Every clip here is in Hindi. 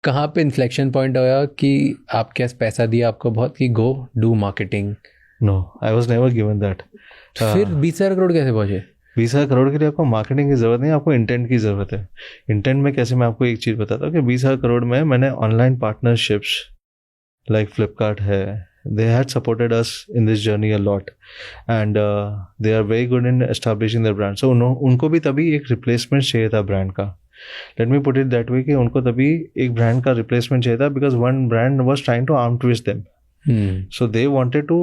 कहाँ पे इन्फ्लेक्शन पॉइंट आया कि आपके पास पैसा दिया आपको बहुत कि go do marketing? No, I was never given that. फिर 20,000 करोड़ कैसे पहुंचे? 20,000 करोड़ के लिए आपको मार्केटिंग की जरूरत नहीं, आपको इंटेंट की जरूरत है। इंटेंट में कैसे, मैं आपको एक चीज़ बताता हूँ कि 20,000 करोड़ में मैंने ऑनलाइन पार्टनरशिप्स लाइक फ्लिपकार्ट है, they had supported us in this journey a lot and they are very good in establishing their brand. So उनको भी तभी एक रिप्लेसमेंट चाहिए था ब्रांड का। Let me put it that way कि उनको तभी एक ब्रांड का रिप्लेसमेंट चाहिए था because one brand was trying to arm twist them, so they wanted to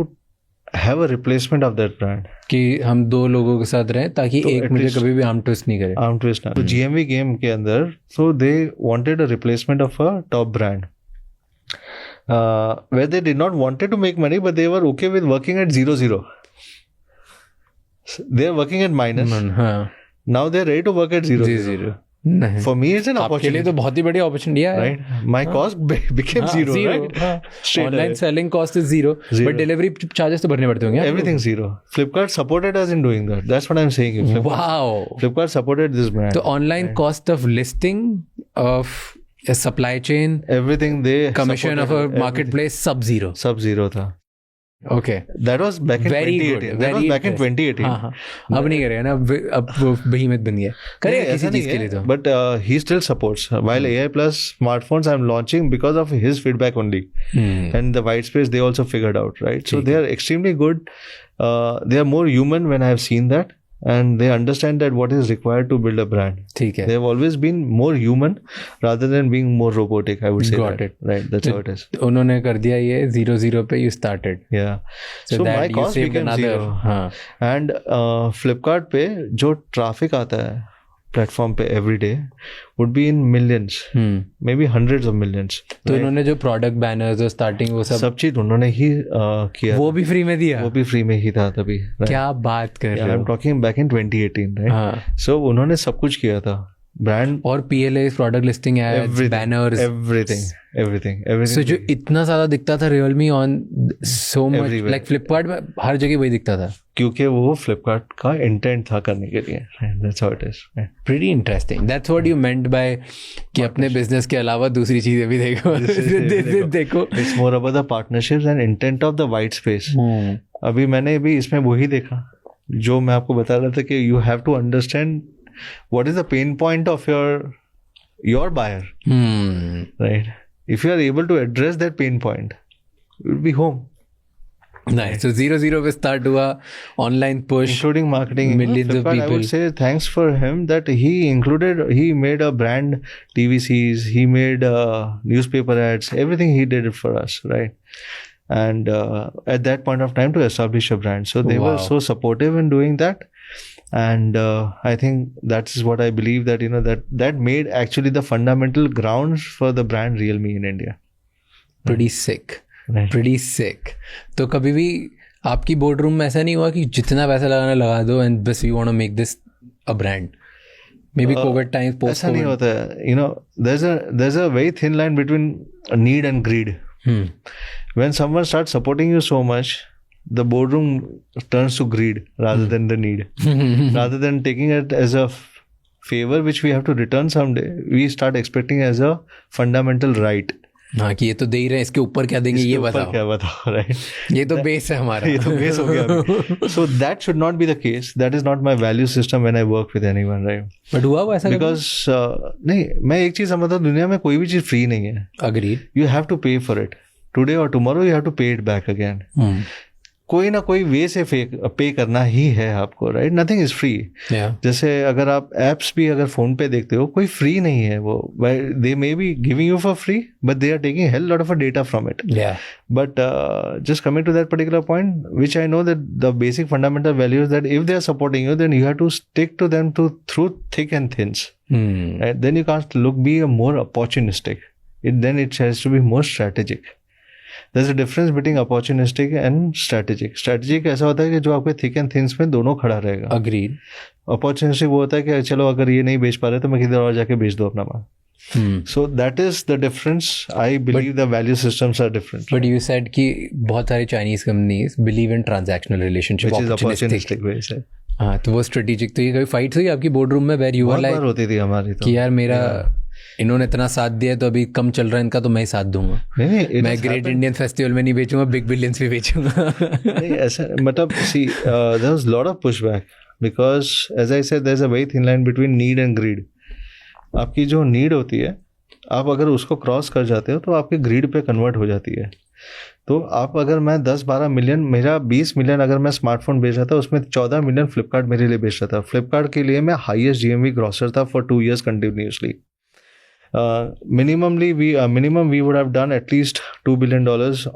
have a replacement of that brand कि हम दो लोगों के साथ रहें ताकि तो एक मुझे कभी भी आर्म ट्विस्ट नहीं करे, आर्म ट्विस्ट ना। तो GMV गेम के अंदर so they wanted a replacement of a top brand where they did not wanted to make money but they were okay with working at 0-0. They are working at minus. Now they are ready to work at 0-0. For me it's an opportunity. आपके लिए तो बहुत ही बढ़िया opportunity है, right? My cost became zero, right? Online selling cost is zero, but delivery charges तो भरने पड़ते होंगे। Everything zero. Flipkart supported us in doing that. That's what I'm saying. Flipkart supported this brand. तो online cost of listing of a supply chain, everything, they commission of a marketplace, sub zero था। Okay, that was back in 2018. That was back in 2018. हाँ, अब नहीं करेगा ना, अब behemoth बन गया, करेगा किसी चीज के लिए तो। But he still supports. While AI Plus smartphones I'm launching because of his feedback only, and the white space they also figured out, right? So they are extremely good. They are more human when I have seen that. And they understand that what is required to build a brand. ठीक है. They have always been more human rather than being more robotic, I would say. Got it. Right, that's how it is. उन्होंने कर दिया ये 0-0 पे you started. Yeah. So my cost became zero. हाँ. And Flipkart पे जो traffic आता है प्लेटफॉर्म पे every day would be in millions, may be hundreds of millions. तो उन्होंने जो प्रोडक्ट बैनर्स और स्टार्टिंग वो सब चीज उन्होंने ही किया, वो भी फ्री में दिया, वो भी फ्री में ही था तभी। क्या बात कर रहे हो? I am talking back in 2018, right? So उन्होंने सब कुछ किया था, ब्रांड और PLA, product listing ads, banners, everything. So जो इतना ज्यादा दिखता था Realme on so much, like Flipkart में हर जगह वही दिखता था, क्योंकि वो फ्लिपकार्ट का इंटेंट था करने के लिए। That's how it is. Pretty interesting. That's what you meant by कि अपने बिजनेस के अलावा दूसरी चीजें भी देखो। देखो It's more about the partnerships and intent of the white space. अभी मैंने भी इसमें वही देखा जो मैं आपको बता रहा था कि you have to understand what is the pain point of your buyer, right? If you are able to address that pain point, you will be home. Nice. So 0-0 पे start हुआ, online push, including marketing, millions of people. I would say thanks for him that he made a brand TVCs, he made newspaper ads, everything he did it for us, right? And at that point of time to establish a brand, so they were so supportive in doing that. And I think that is what I believe that that made actually the fundamental grounds for the brand Realme in India. Pretty sick. Right. Pretty sick. तो कभी भी आपकी बोर्ड रूम में ऐसा नहीं हुआ कि जितना पैसा लगाना लगा दो and best we want to make this a brand? Maybe COVID times, post-COVID. ऐसा नहीं होता है. There's a very thin line between need and greed. When someone starts supporting you so much, the boardroom turns to greed rather than the need. Rather than taking it as a favor which we have to return someday, we start expecting as a fundamental right. हाँ कि ये तो दे ही रहे हैं, इसके ऊपर क्या देंगे ये बताओ, क्या बताओ, राइट? ये तो बेस है हमारा, ये तो बेस हो गया। So that should not be the case. That is not my value system when I work with anyone, right? But हुआ वो ऐसा because नहीं, मैं एक चीज समझता हूँ, दुनिया में कोई भी चीज फ्री नहीं है। Agreed. You have to pay for it. Today or tomorrow you have to pay it back again. कोई ना कोई वे से पे करना ही है आपको, राइट? Nothing is free. जैसे अगर आप एप्स भी अगर फोन पे देखते हो, कोई फ्री नहीं है वो, they may be giving you for free but they are taking hell lot of data from it. But just coming to that particular point which I know that the basic fundamental values that if they are supporting you then you have to stick to them to through thick and thins, right? Then you can't look be a more opportunistic, then it has to be more strategic. There's a difference between opportunistic and strategic. Strategic ऐसा होता है कि जो आपके thick and thins में दोनों खड़ा रहेगा। Agreed. Opportunistic वो होता है कि चलो अगर ये नहीं बेच पा रहे तो मैं किधर और जाके बेच दो अपना माल। So that is the difference. I believe the value systems are different. But you said कि बहुत सारी Chinese companies believe in transactional relationship, which is opportunistic way से। हाँ, तो वो strategic, तो ये कोई fights हुई आपकी boardroom में where you were like, होती थी हमारी तो कि यार मेरा इन्होंने इतना साथ दिया तो अभी कम चल रहा है इनका, तो मैं ही साथ दूंगा। नहीं, मैं ग्रेट इंडियन फेस्टिवल में नहीं बेचूंगा, बिग बिलियंस भी बेचूंगा। नहीं ऐसा मतलब see there was lot of pushback because as I said there is a very thin line between need and greed. आपकी जो नीड होती है, आप अगर उसको क्रॉस कर जाते हो तो आपके ग्रीड पे कन्वर्ट हो जाती है। तो आप अगर मैं 10-12 मिलियन, मेरा 20 मिलियन अगर मैं स्मार्टफोन बेच रहा था, उसमें 14 मिलियन फ्लिपकार्ट मेरे लिए बेच रहा था। फ्लिपकार्ट के लिए मैं हाईएस्ट जीएमवी ग्रॉसर था for 2 years continuously. minimum we would have done at least $2 billion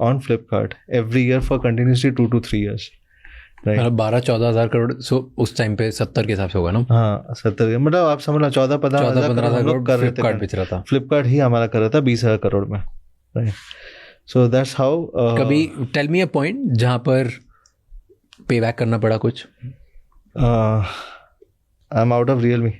on Flipkart every year for continuously 2 to 3 years. मतलब 12-14 हज़ार करोड़ उस टाइम पे 70 के हिसाब से होगा ना। हाँ 70, मतलब आप समझ लो 14-15 हज़ार करोड़ कर रहे थे, बेच रहा था फ्लिपकार्ट ही हमारा कर रहा था 20,000 करोड़ में। So that's how. कभी टेल मी अ पॉइंट जहाँ पर पे बैक करना पड़ा कुछ। I am out of Realme.